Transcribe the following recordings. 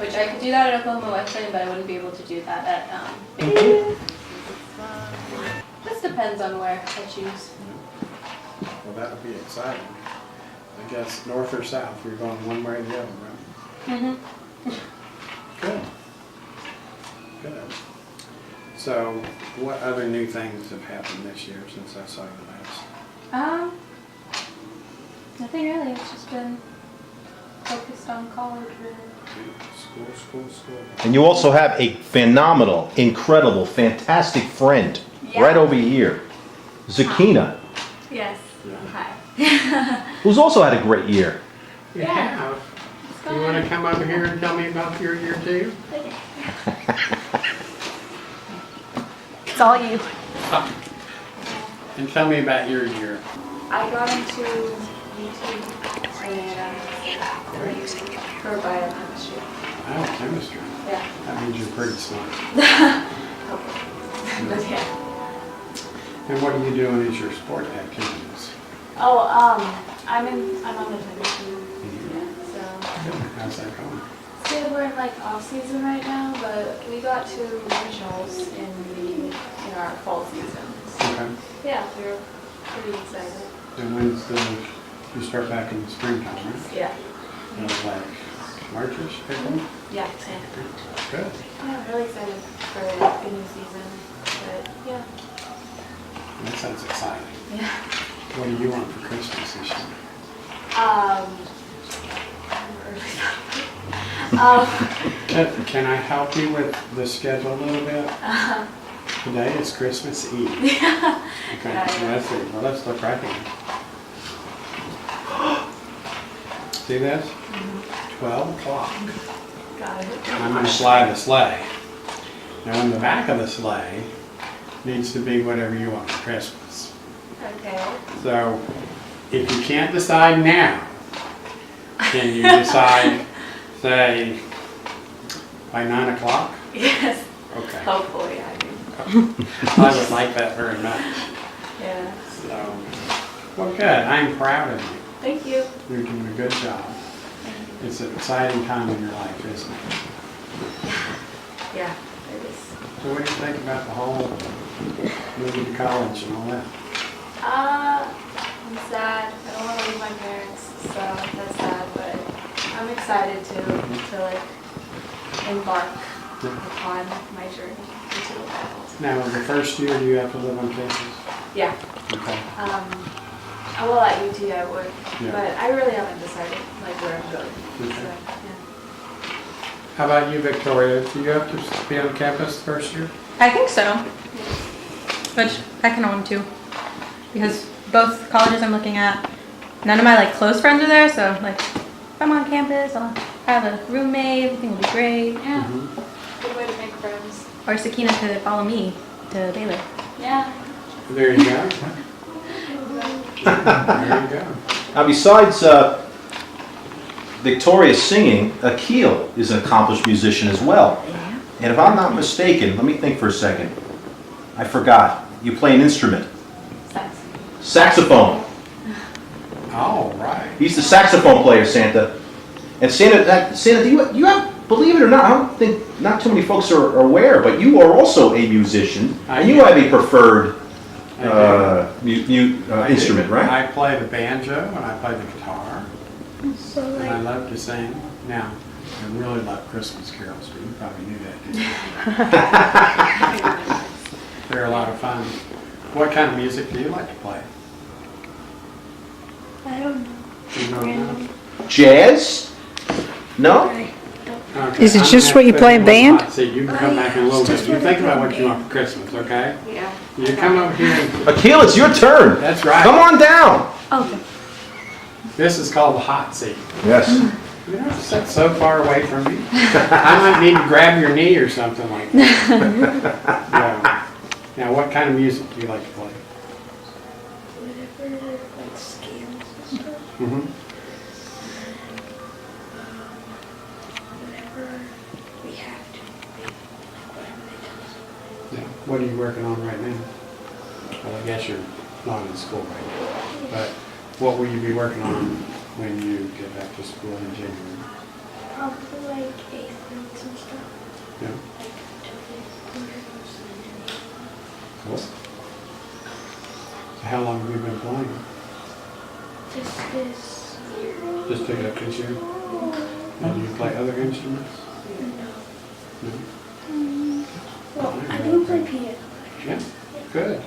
which I could do that at Oklahoma Wesleyan, but I wouldn't be able to do that at Big. This depends on where I choose. Well, that'll be exciting. I guess north or south, you're going one way or the other, right? Good. Good. So, what other new things have happened this year since I saw you last? Nothing really. It's just been focused on college, really. School. And you also have a phenomenal, incredible, fantastic friend right over here, Zakina, Yes. Yeah. Hi. who's also had a great year. You have. You want to come over here and tell me about your year too? It's all you. And tell me about your year. I got into YouTube for biochemistry. Biochemistry. Yeah. That means you're pretty smart. But yeah. And what are you doing as your sport activities? Oh, I'm on the tennis team. Yeah, so How's that going? see, we're in like off season right now, but we got to regionals in our fall season. So, Okay. yeah, we're pretty excited. And when's you start back in the springtime, right? Yeah. Like Marchish, April? Yeah, same. Good. Yeah, I'm really excited for the new season. But yeah. That sounds exciting. Yeah. What do you want for Christmas this year? Can I help you with the schedule a little bit? Today is Christmas Eve. Yeah. Okay, Yeah, yeah. let's see. Well, let's look right here. See this? 12 o'clock. Got it. I'm going to slide a sleigh. Now, in the back of the sleigh needs to be whatever you want for Christmas. Okay. So, if you can't decide now, can you decide, say, by 9 o'clock? Yes. Okay. Hopefully, I do. I would like that very much. Yeah. So, well, good. I'm proud of you. Thank you. You're doing a good job. It's an exciting time in your life, isn't it? Yeah, it is. So what do you think about the whole moving to college and all that? I'm sad. I don't want to leave my parents, so that's sad. But I'm excited to like embark upon my journey into the world. Now, the first year, do you have to live on campus? Yeah. Okay. Well, at UT I would, Yeah. but I really haven't decided like where I'm going. Okay. So, yeah. How about you, Victoria? Do you have to be on campus the first year? I think so, which I kind of want to, because both colleges I'm looking at, none of my like close friends are there, so like if I'm on campus, I'll have a roommate, everything will be great. Yeah. Mm-hmm. Good way to make friends. Or Sakina could follow me to Baylor. Yeah. There you go. There you go. Now, besides Victoria singing, Akil is an accomplished musician as well. And if I'm not mistaken, let me think for a second. I forgot. You play an instrument. Saxophone. All right. He's the saxophone player, Santa. And Santa, do you have, believe it or not, I don't think, not too many folks are aware, but you are also a musician. And you have a preferred instrument, right? I play the banjo and I play the guitar. And I love to sing. Now, I really love Christmas carols, but you probably knew that, didn't you? They're a lot of fun. What kind of music do you like to play? I don't know. You don't know? Jazz? No? Okay, Is it I'm just gonna what you put play on in the band? hot seat. You can come back in a little bit. You think about what you want for Christmas, okay? Yeah. You come over here. and- Akil, it's your turn. That's right. Come on down. Okay. This is called the hot seat. Yes. You don't have to sit so far away from me. I might need to grab your knee or something like that. Yeah. Now, what kind of music do you like to play? Whatever, like scales and stuff. Mm-hmm. Whatever we have to. Like whatever they tell us. Yeah. What are you working on right now? Well, I guess you're not in school right now. But what will you be working on when you get back to school in January? Probably like 8th grade and stuff. Yeah, Like cool. So how long have you been playing? just this year. Just pick it up this year? And you play other instruments? No. No? Well, I do play piano. Yeah, good.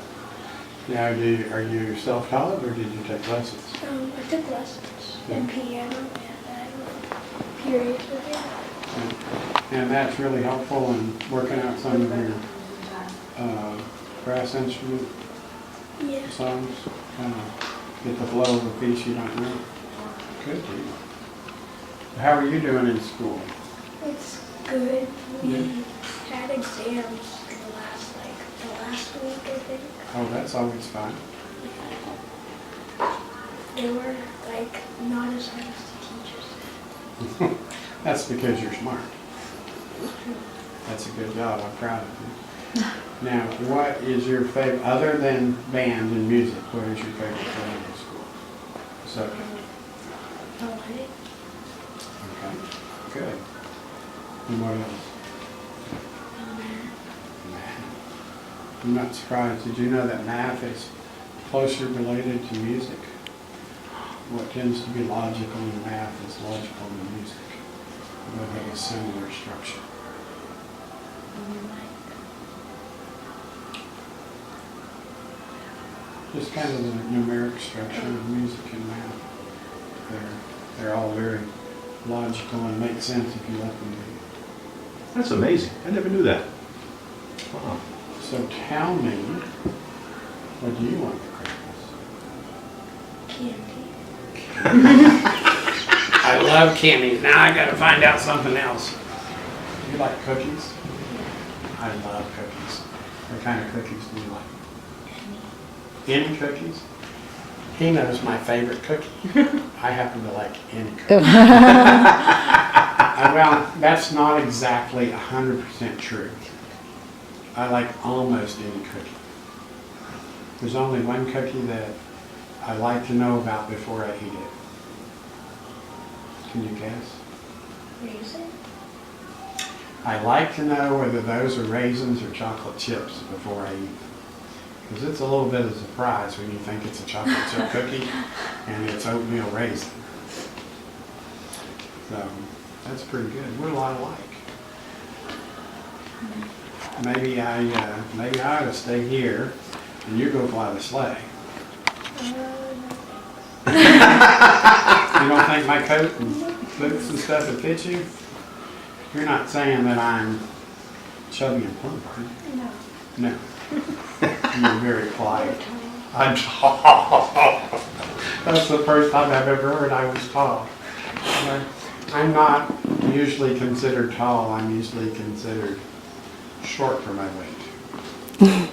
Now, are you self-taught or did you take lessons? I took lessons in piano and I periods with it. And that's really helpful in working out some of your brass instrument Yeah. songs? Kind of get the flow of a piece you don't know? Good deal. How are you doing in school? It's good. We Yeah. had exams the last week, I think. Oh, that's always fun. They were like not as hard as the teachers. That's because you're smart. That's a good job. I'm proud of you. Now, what is your favorite, other than band and music, what is your favorite thing in school? Subject. Ballet. Okay, good. And what else? Math. I'm not surprised. Did you know that math is closer related to music? What tends to be logical in math is logical in music. They have a similar structure. Just kind of the numeric structure of music and math. They're all very logical and make sense if you let them be. That's amazing. I never knew that. Wow. So tell me, what do you want for Christmas? Candy. I love candy. Now I gotta find out something else. Do you like cookies? I love cookies. What kind of cookies do you like? Any cookies? He knows my favorite cookie. I happen to like any cookie. Well, that's not exactly 100% true. I like almost any cookie. There's only one cookie that I like to know about before I eat it. Can you guess? Raisin. I like to know whether those are raisins or chocolate chips before I eat. Because it's a little bit of a surprise when you think it's a chocolate chip cookie and it's oatmeal raisin. So that's pretty good. What do I like? Maybe I ought to stay here and you go fly the sleigh. You don't think my coat and boots and stuff would fit you? You're not saying that I'm chubby and plump, are you? No. No. You're very quiet. You're tall. I'm tall. That's the first time I've ever heard I was tall. I'm not usually considered tall. I'm usually considered short for my weight.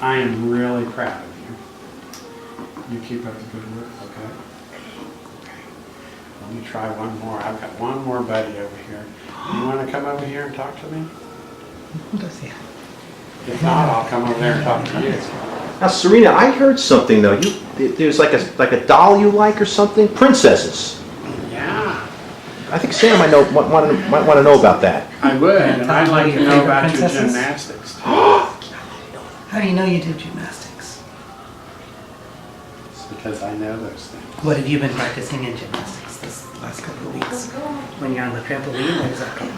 I am really proud of you. You keep up the good work, okay? Okay. Let me try one more. I've got one more buddy over here. You want to come over here and talk to me? If not, I'll come over there and talk to you. Now, Serena, I heard something though. There's like a doll you like or something. Princesses. Yeah, I think Sam might want to know about that. I would, and I'd like to Your know favorite about your princesses? gymnastics too. How do you know you do gymnastics? It's because I know those things. What have you been practicing in gymnastics this last couple of weeks? When you're on the trampoline, what is that called?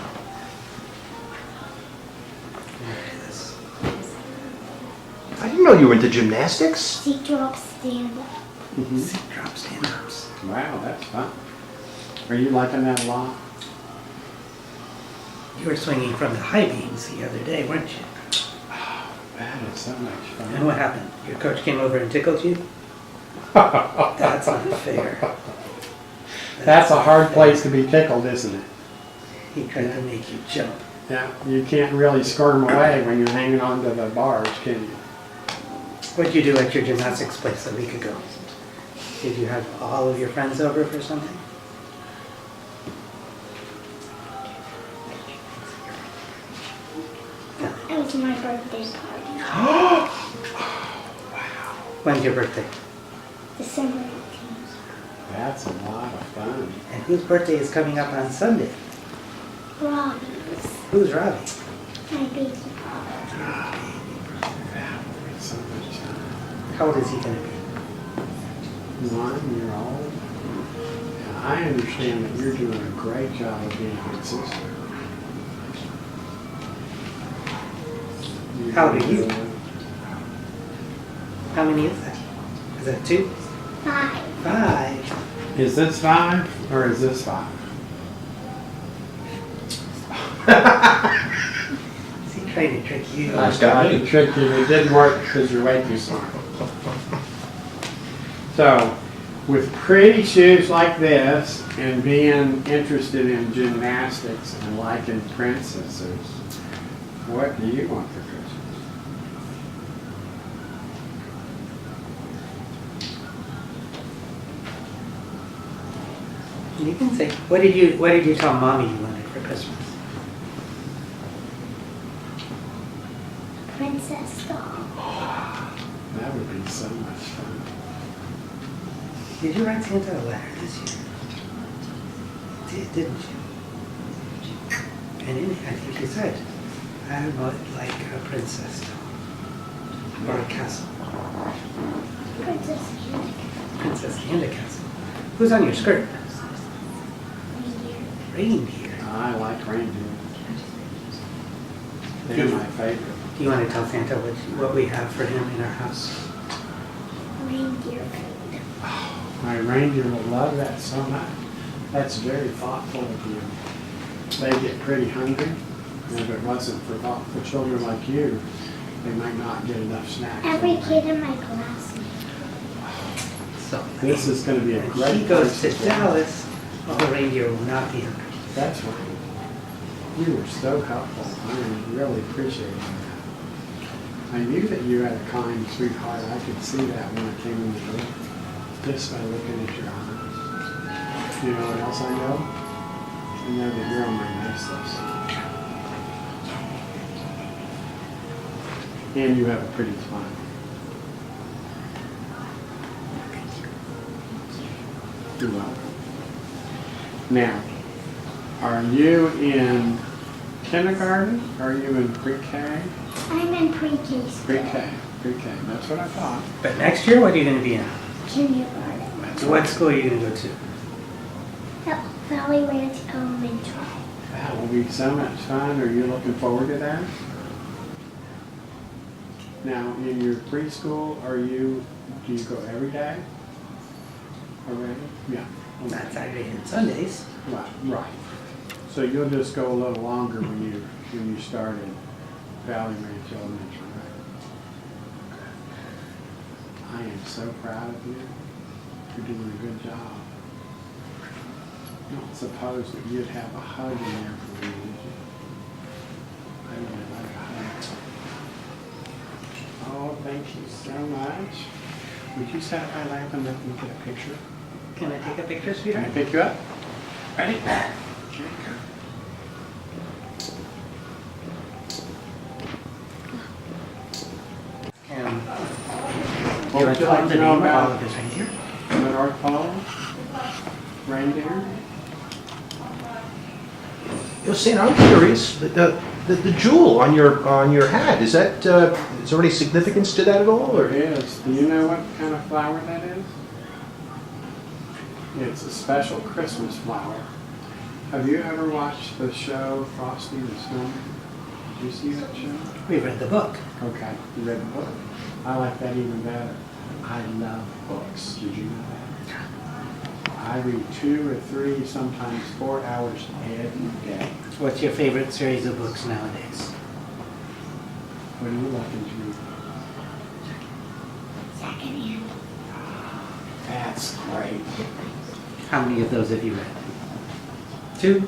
Do this. I didn't know you were into gymnastics. Seat drop stand up. Seat drop, stand ups. Wow, that's fun. Are you liking that a lot? You were swinging from the high beams the other day, weren't you? That is so much And fun. what happened? Your coach came over and tickled you? That's not fair. That's a hard place to be tickled, isn't it? He tried to make you jump. Yeah, you can't really squirm away when you're hanging onto the bars, can you? What did you do at your gymnastics place a week ago? Did you have all of your friends over for something? It was my birthday party. When's your birthday? December 18th. That's a lot of fun. And whose birthday is coming up on Sunday? Robbie's. Who's Robbie? My baby. It's so much fun. How old is he gonna be? 1 year old. And I understand that you're doing a great job of being a good sister. How old are you? How many is that? Is that 2? 5. 5. Is this 5 or is this 5? Is he trying to trick you? Nice guy. I tricked you. It didn't work because you're way too smart. So, with pretty shoes like this and being interested in gymnastics and liking princesses, what do you want for Christmas? You can say, what did you tell Mommy you wanted for Christmas? Princess doll. That would be so much fun. Did you write Santa a letter this year? Didn't you? And in it, I think you said, I would like a princess doll. Or a castle. Princess Candy. Princess and a castle. Who's on your skirt? Reindeer. Reindeer. I like reindeer. They're my favorite. Do you want to tell Santa what we have for him in our house? Reindeer food. My reindeer would love that so much. That's very thoughtful of you. They get pretty hungry, and if it wasn't for thoughtful children like you, they might not get enough snacks. Every kid in my class. So This is going to be a when great she goes to place go. Dallas, all the reindeer will not be hungry. That's right. You were so helpful. I really appreciate that. I knew that you had a kind, sweet heart. I could see that when I came in the door, just by looking at your eyes. You know what else I know? I know that you're on my nice list. And you have a pretty smile. You're welcome. Now, are you in kindergarten? Are you in pre-K? I'm in pre-K school. Pre-K, pre-K. That's what I thought. But next year, what are you going to be in? Kindergarten. So what school are you going to go to? Valley Ranch Elementary. That will be so much fun. Are you looking forward to that? Now, in your preschool, do you go every day? Already? Yeah. Okay. Not Saturday and Sundays. Right. So you'll just go a little longer when you started Valley Ranch Elementary, right? I am so proud of you. You're doing a good job. I don't suppose that you'd have a hug in there for me, would you? I really like a hug. Oh, thank you so much. Would you sit on my lap and let me get a picture? Can I take a picture, Can I sweetheart? pick you up? Ready? Here you go. And What you would want you to like tell to the know name of all about of his reindeer? the North Pole? Reindeer? Yo, Santa, I'm curious, the jewel on your hat, is there any significance to that at all, There or? is. Do you know what kind of flower that is? It's a special Christmas flower. Have you ever watched the show Frosty the Snowman? Did you see that show? We read the book. Okay, you read the book? I like that even better. I love books. Did you know that? I read 2 or 3, sometimes 4 hours every day. What's your favorite series of books nowadays? What are you looking to read? Secondhand. That's great. How many of those have you read? 2?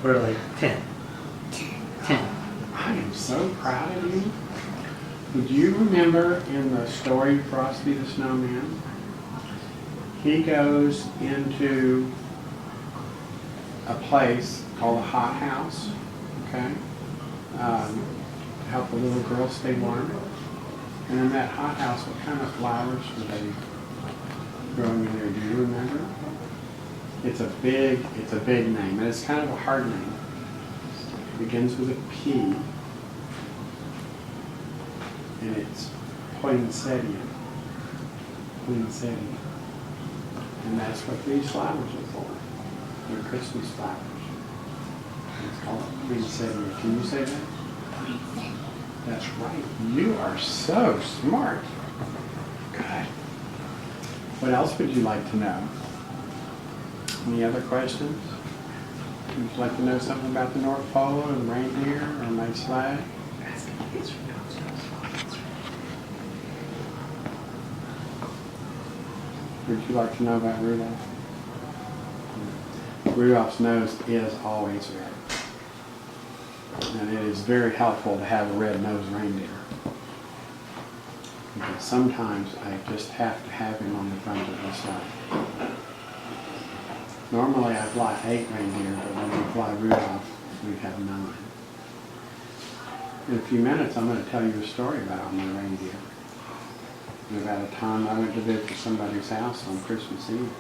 Or like 10? 10. I am so proud of you. Would you remember in the story Frosty the Snowman? He goes into a place called a hot house, okay? To help the little girl stay warm. And in that hot house, what kind of flowers were they growing in there? Do you remember? It's a big name, and it's kind of a hard name. It begins with a P, and it's poinsettia. Poinsettia. And that's what these flowers are for. They're Christmas flowers. It's called poinsettia. Can you say that? That's right. You are so smart. Good. What else would you like to know? Any other questions? Would you like to know something about the North Pole or the reindeer or my slide? Would you like to know about Rudolph? Rudolph's nose is always red. And it is very helpful to have a red-nosed reindeer. Because sometimes I just have to have him on the front of the sleigh. Normally I fly 8 reindeer, but when we fly Rudolph, we have 9. In a few minutes, I'm going to tell you a story about my reindeer. And about a time I went to visit somebody's house on Christmas Eve.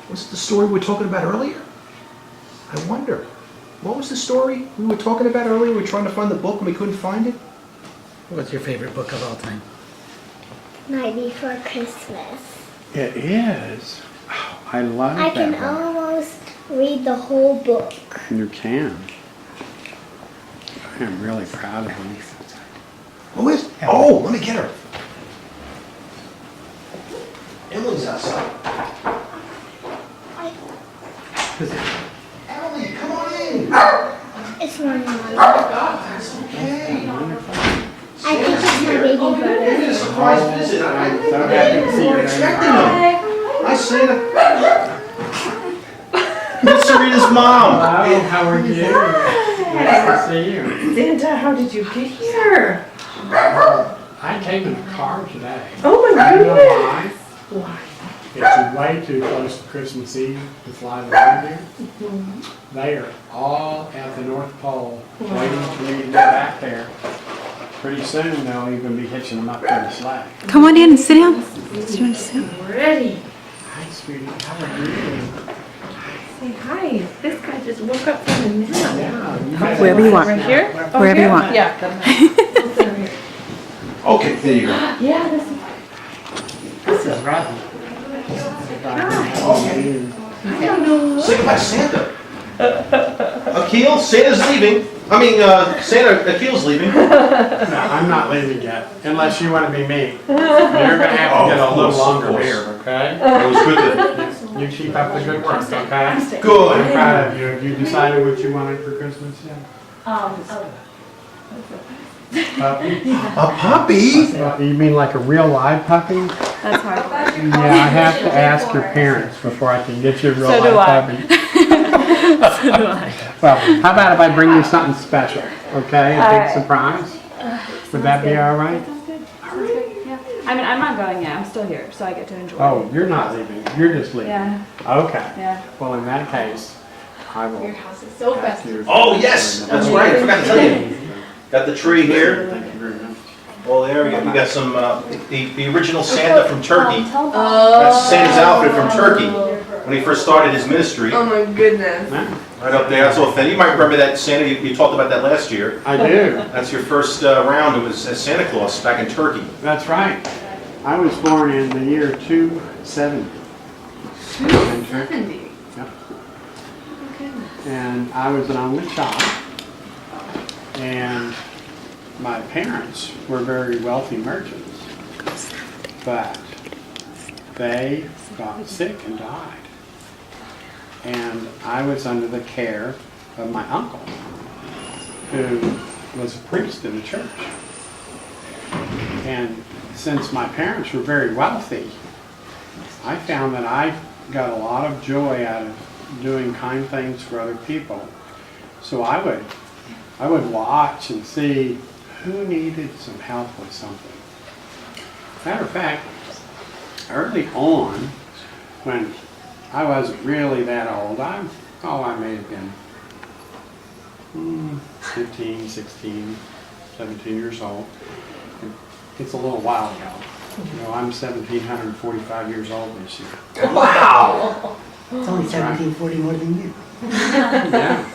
Was it the story we were talking about earlier? I wonder. What was the story we were talking about earlier? We were trying to find the book and we couldn't find it? What's your favorite book of all time? Night Before Christmas. It is. Oh, I love I that can book. almost read the whole book. You can. I am really proud of you. Who is? Oh, let me get her. Emily's outside. Emily, come on in. It's my mom. That's okay. I think it's my baby brother. It is a surprise visit. I'm so happy to see you. We weren't expecting him. Hi, Santa. It's Serena's mom. Hello, how are you? Nice to see you. Santa, how did you get here? I came in a car today. Oh my I don't know goodness. why. Why? It's way too close to Christmas Eve to fly the reindeer. They are all at the North Pole waiting for me to get back there. Pretty soon they'll even be hitching them up to the sleigh. Come on in and sit down. Do you want to sit? Ready. Hi, sweetie. How are you? Say hi. This guy just woke up from a nap. Yeah. guys Wherever you want. Right here? Oh, Wherever you here? want. Yeah. doesn't matter. Okay, there you go. Yeah, This is Rodney. I don't know. Say goodbye to Santa. Akil, Santa's leaving. Akil's leaving. No, I'm not leaving yet, unless you want to be me. You're going to have to get a little longer beard, okay? It was good to... You keep up the good work, okay? I'm Good. proud of you. Have you decided what you wanted for Christmas yet? Puppy? A puppy? You mean like a real live puppy? That's hard. Yeah, I have to ask your parents before I can get you a real So do live I. puppy. Well, how about if I bring you something special, okay? A big right. surprise? Would that be all right? Yeah. I mean, I'm not going yet. I'm still here, so I get to enjoy Oh, you're not leaving. You're just leaving. Yeah. Okay. Yeah. Well, in that case, I will. Your house is so ask festive. you- Oh, yes, that's right. I forgot to tell you. Got the tree here. Thank you very much. Oh, there we go. We got some, the original Santa from Turkey. Tell Mom. That's Santa's outfit from Turkey when he first started his ministry. Oh my goodness. Right up there. That's all thin. You might remember that, Santa. You talked about that last year. I do. That's your first round. It was as Santa Claus back in Turkey. That's right. I was born in the year 270. 270. Yep. Okay. And I was an only child. And my parents were very wealthy merchants. But they got sick and died. And I was under the care of my uncle, who was a priest in the church. And since my parents were very wealthy, I found that I got a lot of joy out of doing kind things for other people. So I would watch and see who needed some help with something. Matter of fact, early on, when I wasn't really that old, I may have been 15, 16, 17 years old. It's a little while ago. You know, I'm 1,745 years old this year. Wow! It's only 1740 more than you. Yeah.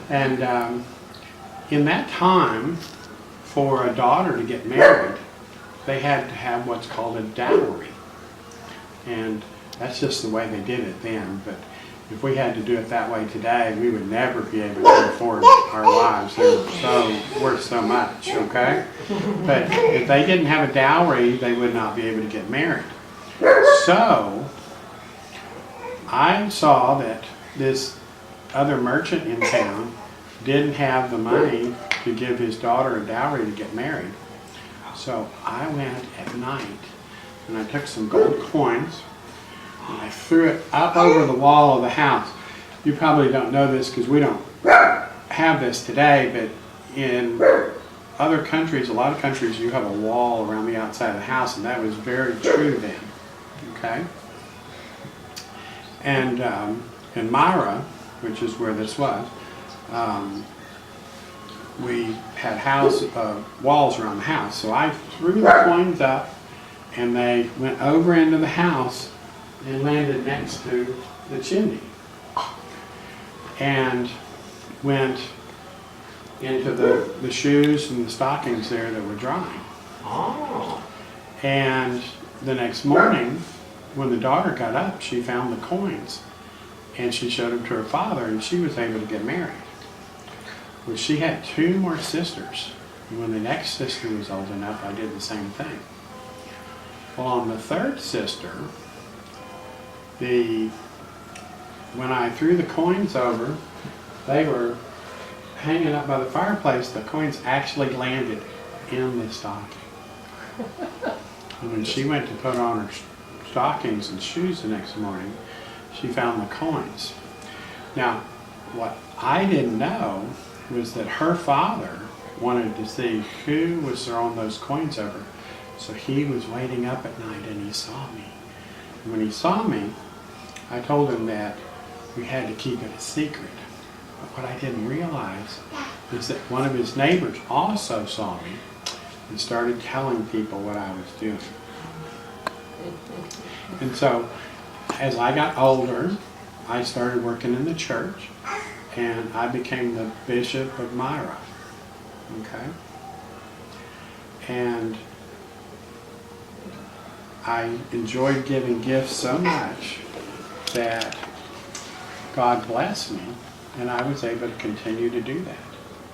And in that time, for a daughter to get married, they had to have what's called a dowry. And that's just the way they did it then. But if we had to do it that way today, we would never be able to afford our wives. They're so worth so much, okay? But if they didn't have a dowry, they would not be able to get married. So I saw that this other merchant in town didn't have the money to give his daughter a dowry to get married. So I went at night and I took some gold coins and I threw it up over the wall of the house. You probably don't know this because we don't have this today, but in other countries, a lot of countries, you have a wall around the outside of the house, and that was very true then, okay? And in Myra, which is where this was, we had walls around the house. So I threw the coins up and they went over into the house and landed next to the chimney and went into the shoes and the stockings there that were drying. Oh. And the next morning, when the daughter got up, she found the coins and she showed them to her father, and she was able to get married. Well, she had 2 more sisters, and when the next sister was old enough, I did the same thing. Well, on the 3rd sister, when I threw the coins over, they were hanging up by the fireplace. The coins actually landed in the stocking. And when she went to put on her stockings and shoes the next morning, she found the coins. Now, what I didn't know was that her father wanted to see who was throwing those coins over. So he was waiting up at night and he saw me. And when he saw me, I told him that we had to keep it a secret. But what I didn't realize is that one of his neighbors also saw me and started telling people what I was doing. And so, as I got older, I started working in the church, and I became the bishop of Myra. Okay? And I enjoyed giving gifts so much that God blessed me, and I was able to continue to do that.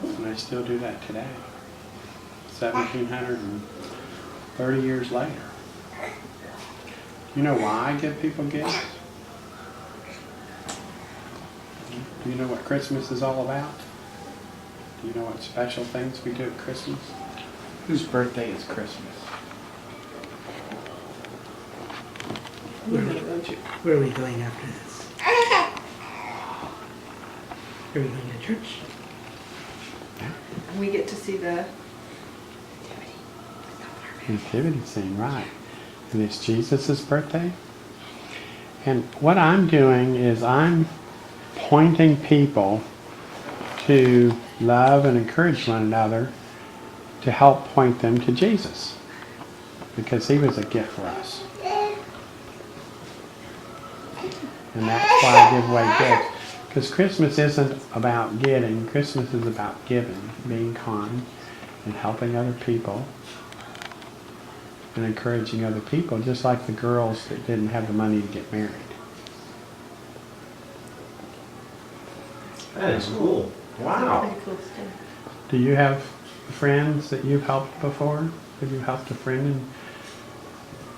And I still do that today, 1,730 years later. You know why I give people gifts? Do you know what Christmas is all about? Do you know what special things we do at Christmas? Whose birthday is Christmas? Where are we going after this? Are we going to church? We get to see the Nativity scene, right. And it's Jesus' birthday. And what I'm doing is I'm pointing people to love and encourage one another to help point them to Jesus. Because he was a gift for us. And that's why I give away gifts. Because Christmas isn't about getting. Christmas is about giving, being kind, and helping other people, and encouraging other people, just like the girls that didn't have the money to get married. That is cool. Wow. pretty cool stuff. Do you have friends that you've helped before? Have you helped a friend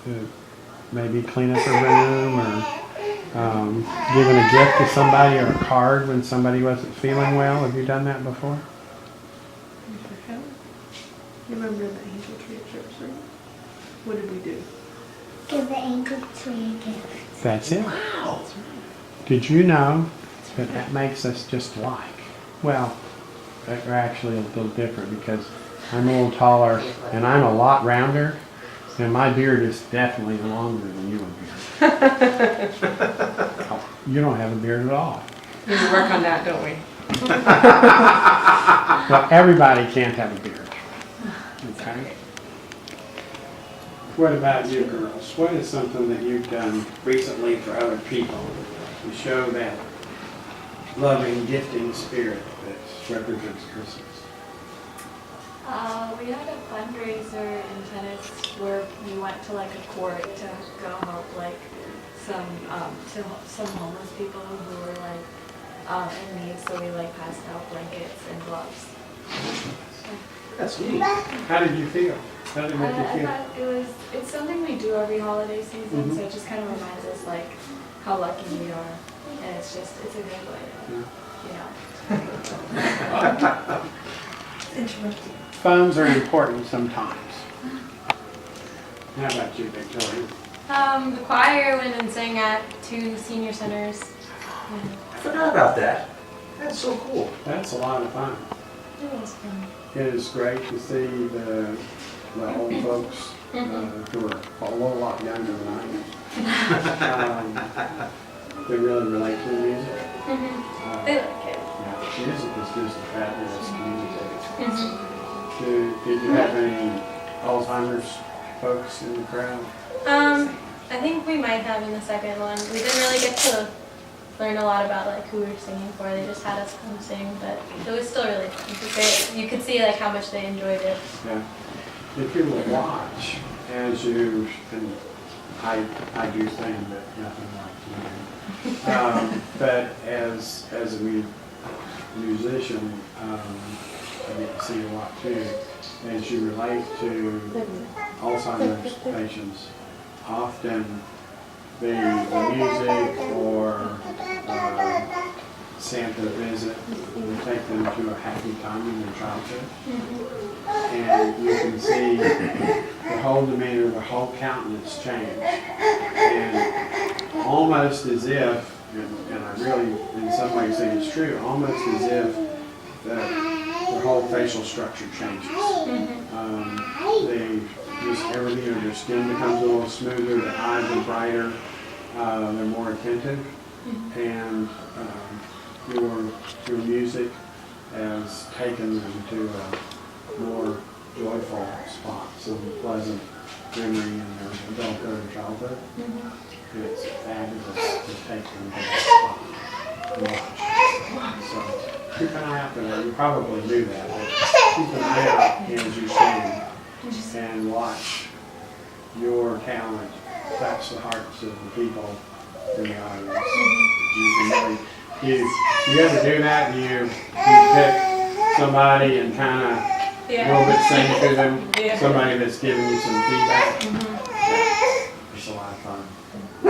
and maybe clean up a room, or given a gift to somebody, or a card when somebody wasn't feeling well? Have you done that before? You remember the angel tree at church, right? What did we do? Give the angel tree a gift. That's it. Wow. Did you know that that makes us just like? Well, we're actually a little different because I'm a little taller and I'm a lot rounder, and my beard is definitely longer than your beard. Oh, you don't have a beard at all. We work on that, don't we? Well, everybody can't have a beard. Okay? What about you girls? What is something that you've done recently for other people to show that loving, gifting spirit that represents Christmas? We had a fundraiser in tennis where we went to like a court to go help like some homeless people who were like in need. So we like passed out blankets and gloves. That's neat. How did you feel? How did it make you I feel? thought it's something we do every holiday season, so it just kind of reminds us like how lucky we are, and it's a good way to, Interesting. Funds are important sometimes. How about you, Victoria? The choir went and sang at 2 senior centers. I forgot about that. That's so cool. That's a lot of fun. It was fun. It is great to see the old folks who are a lot younger than I am. They really relate to the music. They like it. Yeah, music is just fabulous communicator. Did you have any Alzheimer's folks in the crowd? I think we might have in the second one. We didn't really get to learn a lot about like who we were singing for. They just had us come sing, but it was still really fun. You could see like how much they enjoyed it. Yeah. If you will watch as you, and I do sing, but nothing like you. But as a musician, I get to see a lot too. As you relate to Alzheimer's patients, often the music or Santa visit will take them to a happy time in their childhood. And you can see the whole demeanor, the whole countenance change. And almost as if, and I really in some ways think it's true, almost as if their whole facial structure changes. They just everything, their skin becomes a little smoother, their eyes are brighter, they're more attentive, and your music has taken them to a more joyful spot, some pleasant memory in their adulthood and childhood. It's fabulous to take them to that spot and watch. So keep an eye out there. You probably do that, but keep an eye out as you sing and watch your talent touch the hearts of the people in the audience. You can really, you ever do that? You pick somebody and kind of a little bit sing to them, somebody that's giving you some feedback. Yeah, it's a lot of fun. I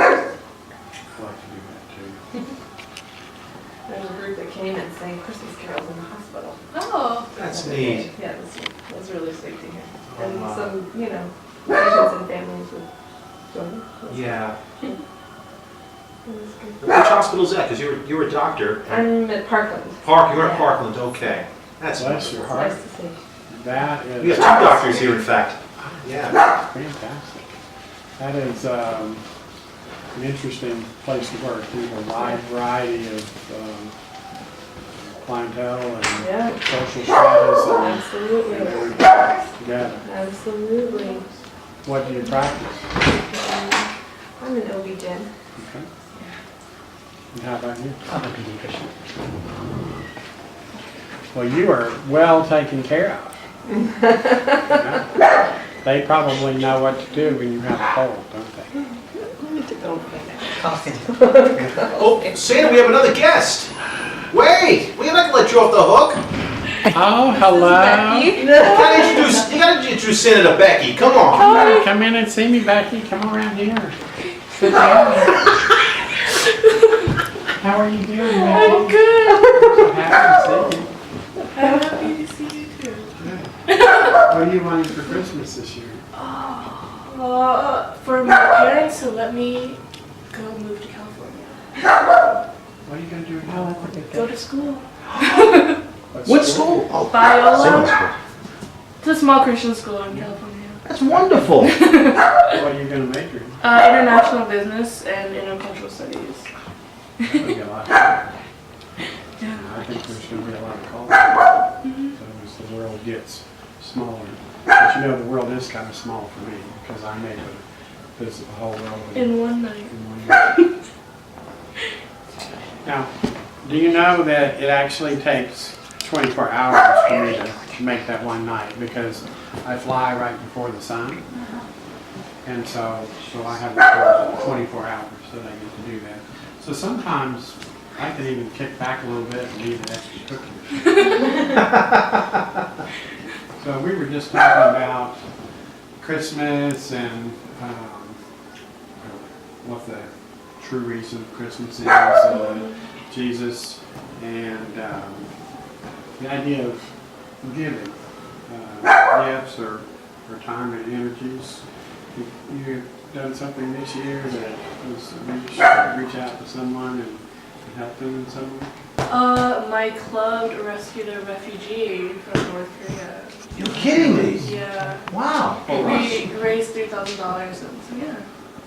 like to do that too. There's a group that came and sang Christmas carols in the hospital. Oh. That's neat. Yeah, it was really sweet to hear. And Wow. some, patients and families would join. Yeah. It was good. Which hospital's that? Because you were a doctor. I'm at Parkland. You were at Parkland, okay. That's Bless your It's heart. nice to see. That is We have 2 doctors here, in fact. Yeah. fantastic. That is an interesting place to work. We have a wide variety of clientele and social status and Absolutely. everything together. Absolutely. What do you practice? I'm an OB-GYN. Okay. And how about you? I'm a pediatrician. Well, you are well taken care of. Yeah. They probably know what to do when you have a cold, don't they? Oh, Santa, we have another guest. Wait, we're not gonna let you off the hook. Oh, hello. You gotta introduce Santa to Becky. Come on. Oh, come in and see me, Becky. Come around here. Sit down. How are you doing, Becky? I'm good. So happy to see you. I'm happy to see you too. What are you wanting for Christmas this year? For my parents to let me go move to California. What are you going to do in California? Go to school. What school? Oh, Biola. Santa school. It's a small Christian school in California. That's wonderful. What are you going to major in? International business and intercultural studies. There'll be a lot of culture. Yeah. I think there's going to be a lot of culture. So as the world gets smaller. But you know, the world is kind of small for me because I'm able to visit the whole world In one night. in one night. Now, do you know that it actually takes 24 hours for me to make that one night because I fly right before the sun? And so I have the full 24 hours that I get to do that. So sometimes I can even kick back a little bit and eat an extra cookie. So we were just talking about Christmas and what the true reason of Christmas is, Jesus, and the idea of giving gifts or time and energies. You've done something this year that was reach out to someone and help them in some way? My club rescued a refugee from North Korea. You're kidding me? Yeah. Wow. We raised $3,000 and so yeah.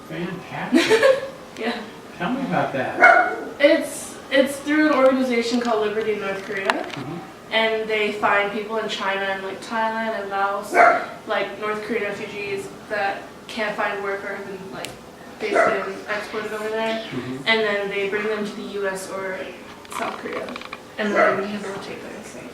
Fantastic. Yeah. Tell me about that. It's through an organization called Liberty in North Korea. Mhm. And they find people in China and like Thailand and Laos, like North Korean refugees that can't find work or have been like basically exported over there. Mhm. And then they bring them to the US or South Korea. And then they rehabilitate them, I think.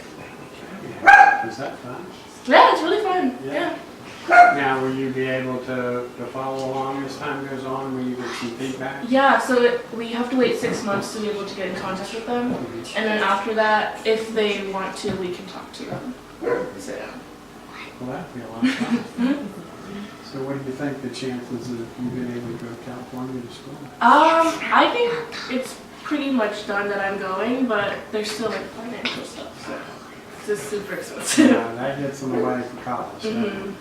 Is that fun? Yeah, it's really fun. Yeah. Yeah. Now, will you be able to follow along as time goes on? Will you get some feedback? Yeah, so we have to wait 6 months to be able to get in contact with them. Mhm. And then after that, if they want to, we can talk to them. So yeah. Well, that'd be a lot of fun. So what do you think the chances of you being able to go to California to school? I think it's pretty much done that I'm going, but there's still like financial stuff, so it's just super expensive. Yeah, that gets in the way for college. doesn't it? Mhm.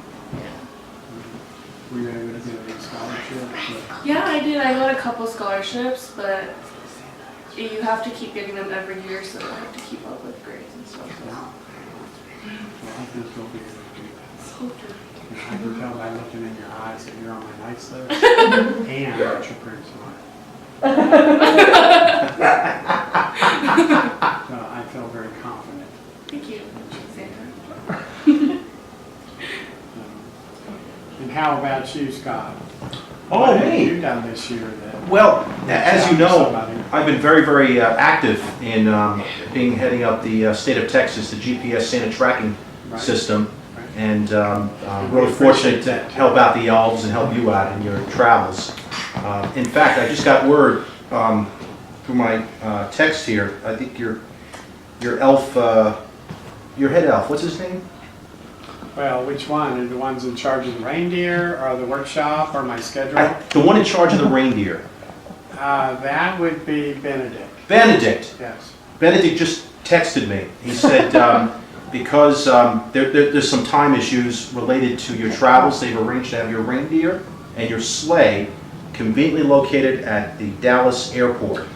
Were you able to get a scholarship? Yeah, I did. I got a couple scholarships, but you have to keep getting them every year, so I have to keep up with grades and stuff. So. Well, I think you'll be able to do that. So good. I can tell by looking in your eyes that you're on my nice list and that you're pretty smart. So I feel very confident. Thank you, Santa. And how about you, Scott? Oh, What have me? you done this year that? Well, as you know, Somebody. I've been very, very active in heading up the state of Texas, the GPS Santa tracking Right. system, Right. and really fortunate to help out the elves and help you out in your travels. In fact, I just got word through my text here. I think your elf, your head elf, what's his name? Well, which one? Are the ones in charge of the reindeer, or the workshop, or my schedule? The one in charge of the reindeer. That would be Benedict. Benedict. Yes. Benedict just texted me. He said because there's some time issues related to your travels, they've arranged to have your reindeer and your sleigh conveniently located at the Dallas airport.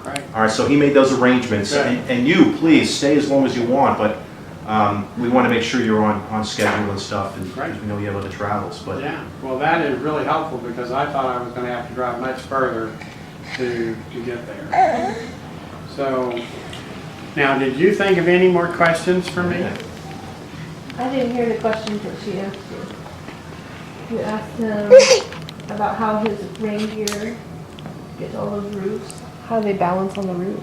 Right. All right, so he made those arrangements. Good. And you, please, stay as long as you want, but we want to make sure you're on schedule and stuff, and Right. we know you have other travels. But Yeah. Well, that is really helpful because I thought I was going to have to drive much further to get there. So, now, did you think of any more questions for me? I didn't hear the questions that she asked you. You asked him about how his reindeer gets all those roofs, how they balance on the roof.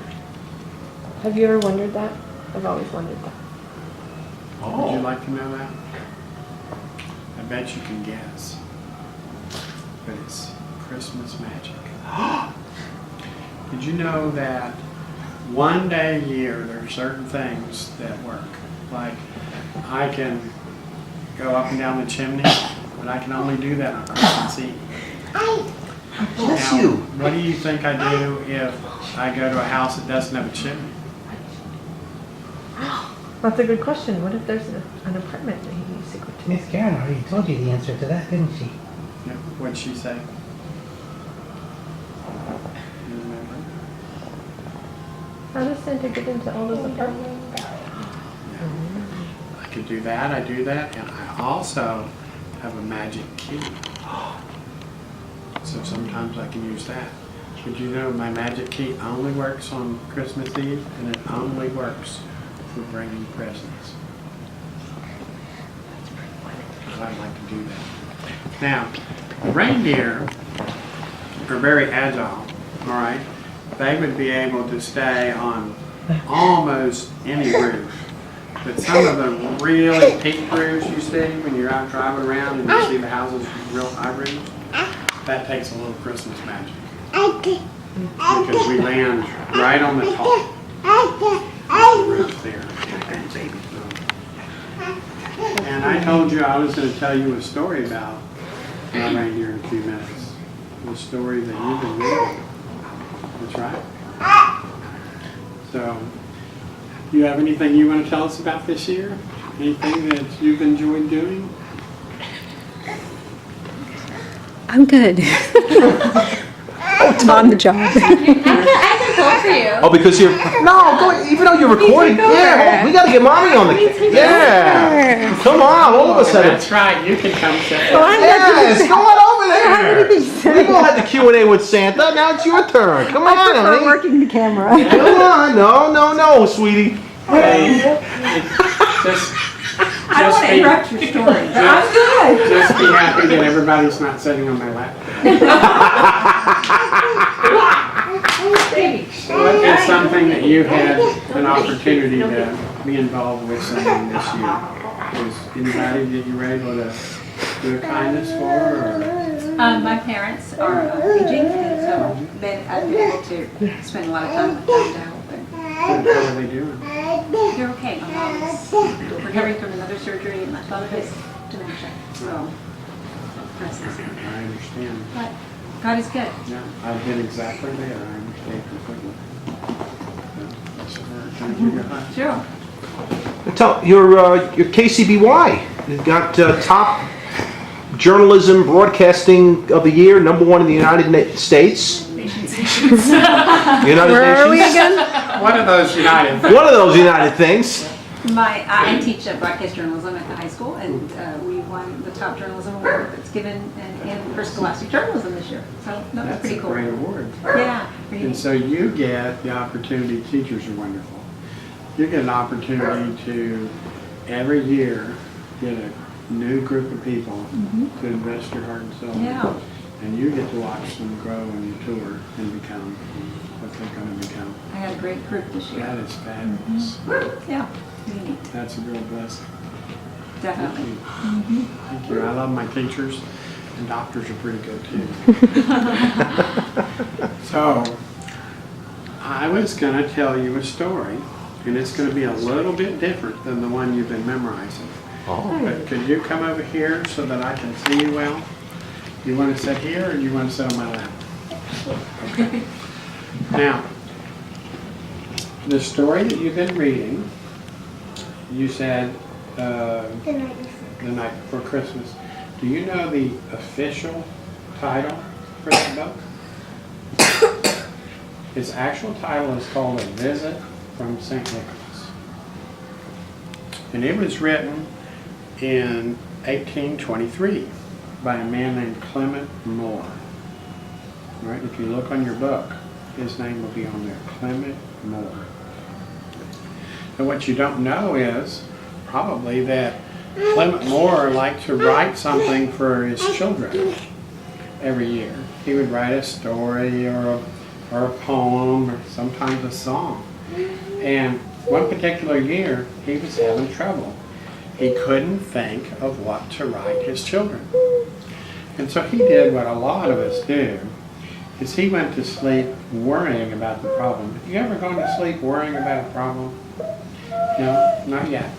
Have you ever wondered that? I've always wondered that. Would you like to know that? I bet you can guess. But it's Christmas magic. Did you know that one day a year there are certain things that work? Like I can go up and down the chimney, but I can only do that on Christmas Eve. bless Now, you. what do you think I do if I go to a house that doesn't have a chimney? That's a good question. What if there's an apartment that he needs to go to? Miss Karen already told you the answer to that, didn't she? Yeah, what'd she say? You remember? How does Santa get into all those apartments? I could do that, I do that, and I also have a magic key. So sometimes I can use that. But you know, my magic key only works on Christmas Eve, and it only works for bringing presents. I'd like to do that. Now, the reindeer are very agile, all right? They would be able to stay on almost any roof. But some of the really peak roofs you see when you're out driving around and you see the houses with real high roofs, that takes a little Christmas magic. Because we land right on the top of the roof there. And I told you I was going to tell you a story about my reindeer in a few minutes. The story that you've been reading. That's right. So, you have anything you want to tell us about this year? Anything that you've enjoyed doing? I'm good. I'm on the job. I can talk for you. Oh, because you're, no, go, even though you're recording, yeah, we gotta get mommy on the, yeah. Come on, all of us have That's right, you can come sit. Yes, come on over there. We all had the Q&A with Santa, now it's your turn. Come on, honey. working the camera. Come on, no, sweetie. Hey, just I don't want to interrupt your story. I'm good. Just be happy that everybody's not sitting on my lap. What is something that you had an opportunity to be involved with singing this year? Was anybody that you were able to do a kindness for? Or? My parents are aging, and so I've been able to spend a lot of time with them to help them. How are they doing? They're okay. My mom is recovering from another surgery, and my father has dementia. So, I understand. but God is good. Yeah, I've been exactly there. I understand completely. That's where Sure. Tell, your KCBY, you've got top journalism broadcasting of the year, #1 in the United States. United Where are we Nations. again? One of those United. One of those United things. I teach broadcast journalism at the high school, and we won the top journalism award that's given for scholastic journalism this year. So that was That's pretty a cool. great award. Yeah. And so you get the opportunity, teachers are wonderful. You get an opportunity to, every year, get a new group of people to invest your heart and soul in. Yeah. And you get to watch them grow and mature and become what they're going to become. I had a great group this year. That is fabulous. Yeah. Really neat. That's a real blessing. Thank Definitely. you. Thank you. I love my teachers, and doctors are pretty good too. So, I was going to tell you a story, and it's going to be a little bit different than the one you've been memorizing. Oh. But could you come over here so that I can see you well? You want to sit here, or do you want to sit on my lap? Okay. Now, the story that you've been reading, you said the night before Christmas. Do you know the official title for that book? Its actual title is called A Visit from St. Nicholas. And it was written in 1823 by a man named Clement Moore. All right, if you look on your book, his name will be on there, Clement Moore. And what you don't know is probably that Clement Moore liked to write something for his children every year. He would write a story or a poem or sometimes a song. And one particular year, he was having trouble. He couldn't think of what to write his children. And so he did what a lot of us do, is he went to sleep worrying about the problem. Have you ever gone to sleep worrying about a problem? No, not yet.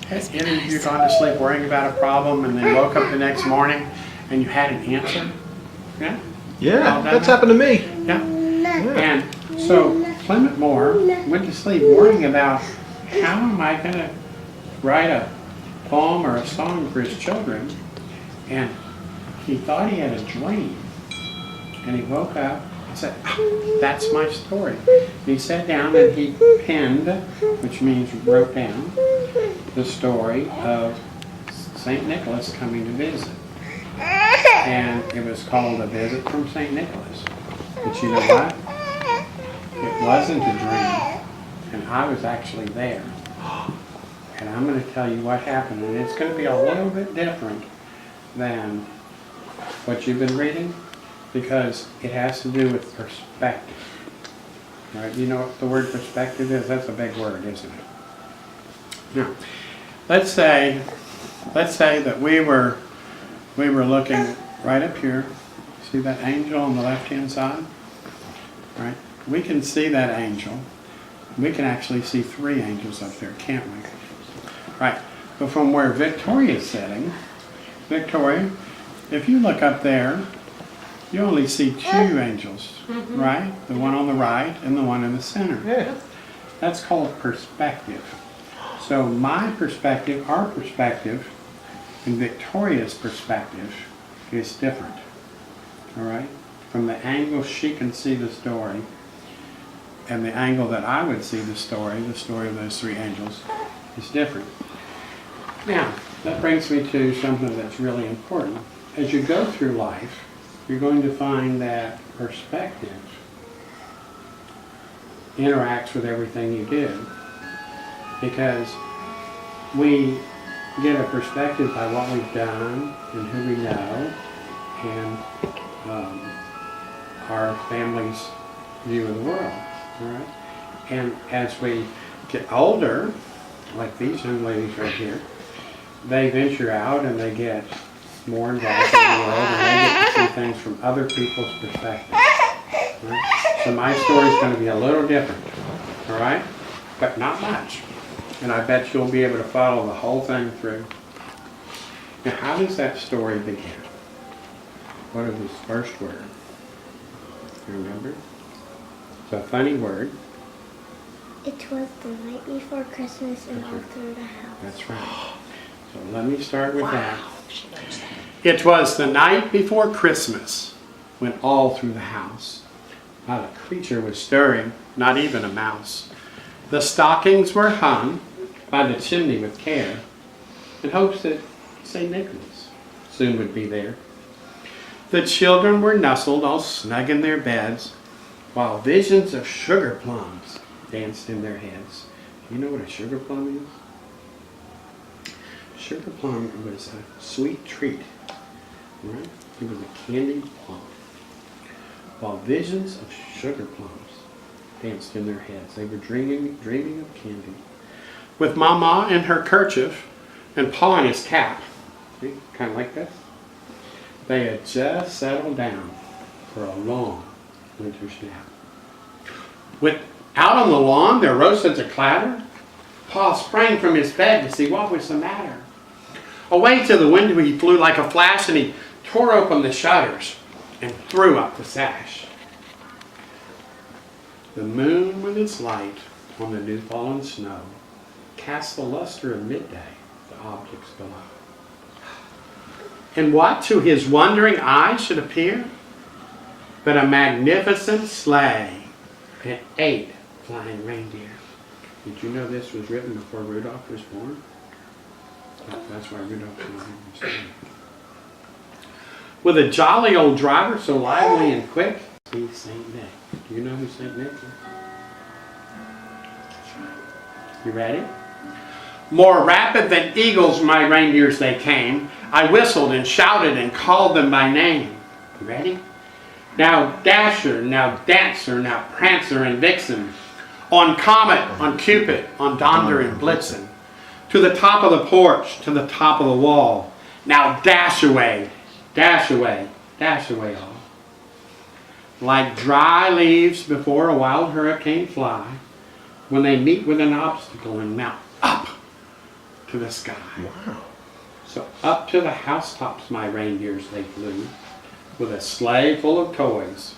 Has any of you gone to sleep worrying about a problem and then woke up the next morning and you had an answer? Yeah? Yeah, that's happened to me. Yeah. And so Clement Moore went to sleep worrying about how am I going to write a poem or a song for his children. And he thought he had a dream. And he woke up and said, that's my story. He sat down and he penned, which means wrote down, the story of St. Nicholas coming to visit. And it was called A Visit from St. Nicholas. But you know what? It wasn't a dream. And I was actually there. And I'm going to tell you what happened. And it's going to be a little bit different than what you've been reading because it has to do with perspective. Right? You know what the word perspective is? That's a big word, isn't it? Now, let's say that we were looking right up here. See that angel on the left-hand side? Right? We can see that angel. We can actually see 3 angels up there, can't we? Right. But from where Victoria's sitting, Victoria, if you look up there, you only see 2 angels, right? The one on the right and the one in the center. Yeah. That's called perspective. So my perspective, our perspective, and Victoria's perspective is different. All right? From the angle she can see the story, and the angle that I would see the story of those 3 angels, is different. Now, that brings me to something that's really important. As you go through life, you're going to find that perspective interacts with everything you do. Because we get a perspective by what we've done and who we know and our family's view of the world. All right? And as we get older, like these young ladies right here, they venture out and they get more involved in the world and they get to see things from other people's perspectives. Right? So my story's going to be a little different, all right? But not much. And I bet you'll be able to follow the whole thing through. Now, how does that story begin? What is his first word? You remember? It's a funny word. It was the night before Christmas and all through the house. That's right. So let me start with that. It was the night before Christmas, went all through the house. Not a creature was stirring, not even a mouse. The stockings were hung by the chimney with care, in hopes that St. Nicholas soon would be there. The children were nestled all snug in their beds, while visions of sugar plums danced in their heads. Do you know what a sugar plum is? Sugar plum was a sweet treat, right? It was a candied plum. While visions of sugar plums danced in their heads. They were dreaming of candy. With Mama in her kerchief and Pa in his cap, see, kind of like this, they had just settled down for a long winter's nap. Out on the lawn, there rose such a clatter. Pa sprang from his bed to see what was the matter. Away to the window he flew like a flash, and he tore open the shutters and threw up the sash. The moon with its light on the new fallen snow cast the luster of midday, the objects below. And what to his wondering eyes should appear but a magnificent sleigh and 8 flying reindeer. Did you know this was written before Rudolph was born? That's why Rudolph's name was named. With a jolly old driver so lively and quick, he's St. Nick. Do you know who St. Nick is? You ready? More rapid than eagles my reindeers they came. I whistled and shouted and called them by name. You ready? Now Dasher, now Dancer, now Prancer and Vixen. On Comet, on Cupid, on Donder and Blitzen. To the top of the porch, to the top of the wall. Now dash away, dash away, dash away all. Like dry leaves before a wild hurricane fly, when they meet with an obstacle and mount up to the sky. Wow. So up to the housetops my reindeers they flew, with a sleigh full of toys,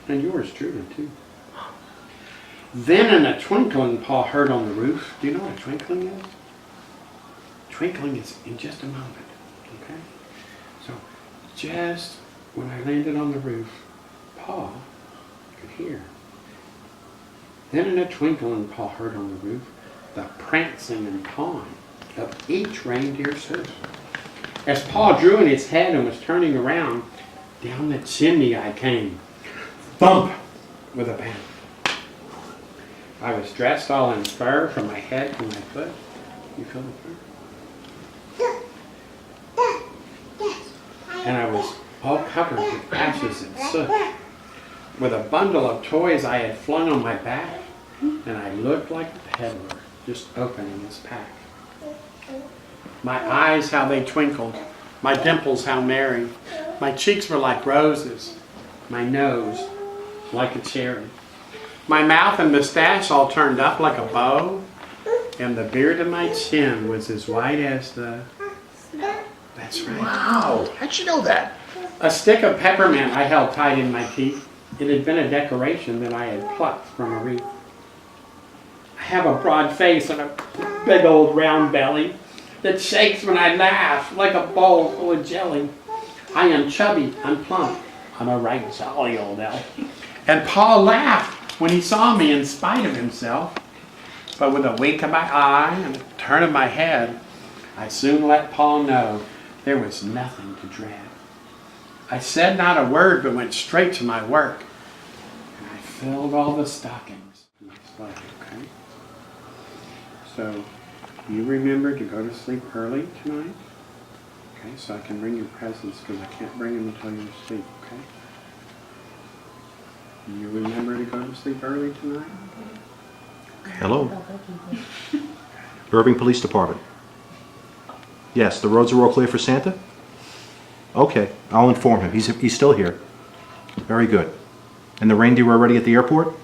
and yours truly too. Then in a twinkling Pa heard on the roof. Do you know what a twinkling is? Twinkling is in just a moment, okay? So just when I landed on the roof, Pa could hear. Then in a twinkling Pa heard on the roof the prancing and pawing of each reindeer's hoof. As Pa drew in his head and was turning around, down the chimney I came, thump with a bang. I was dressed all in fur from my head to my foot. You feel the fur? and I was all covered with ashes and soot, with a bundle of toys I had flung on my back, and I looked like a peddler just opening his pack. My eyes, how they twinkled, my dimples, how merry, my cheeks were like roses, my nose like a cherry, my mouth and mustache all turned up like a bow, and the beard of my chin was as white as the... That's right. Wow, how'd you know that? A stick of peppermint I held tight in my teeth. It had been a decoration that I had plucked from a wreath. I have a broad face and a big old round belly that shakes when I laugh like a bowl full of jelly. I am chubby, I'm plump, I'm a right jolly old elf. And Paul laughed when he saw me in spite of himself. But with a wink of my eye and a turn of my head, I soon let Paul know there was nothing to dread. I said not a word, but went straight to my work. And I filled all the stockings in my sleigh, okay? So, you remember to go to sleep early tonight? Okay, so I can bring your presents because I can't bring them until you're asleep, okay? You remember to go to sleep early tonight? Hello? Irving Police Department. Yes, the roads are all clear for Santa? Okay, I'll inform him. He's still here. Very good. And the reindeer are already at the airport?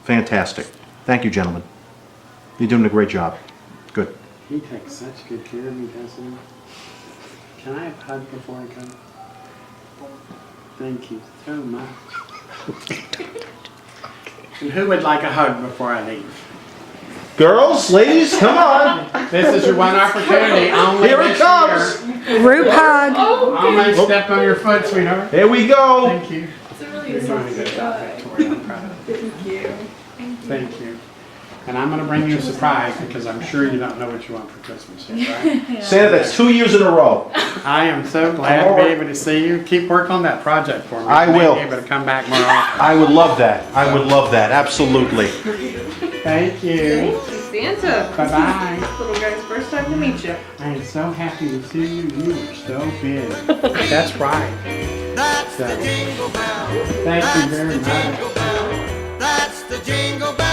Fantastic. Thank you, gentlemen. You're doing a great job. Good. He takes such good care of me, doesn't he? Can I have a hug before I go? Thank you so much. And who would like a hug before I leave? Girls, ladies, come on. This is your one opportunity. Only Here it this comes. year. Group hug. Only step on your foot, sweetheart. Here we go. Thank you. You're doing a good job, Victoria. I'm proud of you. Thank you. Thank you. And I'm going to bring you a surprise because I'm sure you don't know what you want for Christmas yet, right? Santa, that's 2 years in a row. I am so glad to be able to see you. Keep working on that project for me. I will. Be able to come back more often. I would love that. I would love that. Absolutely. Thank you. Santa. Bye-bye. Little guy's first time to meet you. I am so happy to see you. You are so big. That's right. That's So, the jingle bell. thank you very Jingle much. bell. That's the jingle bell.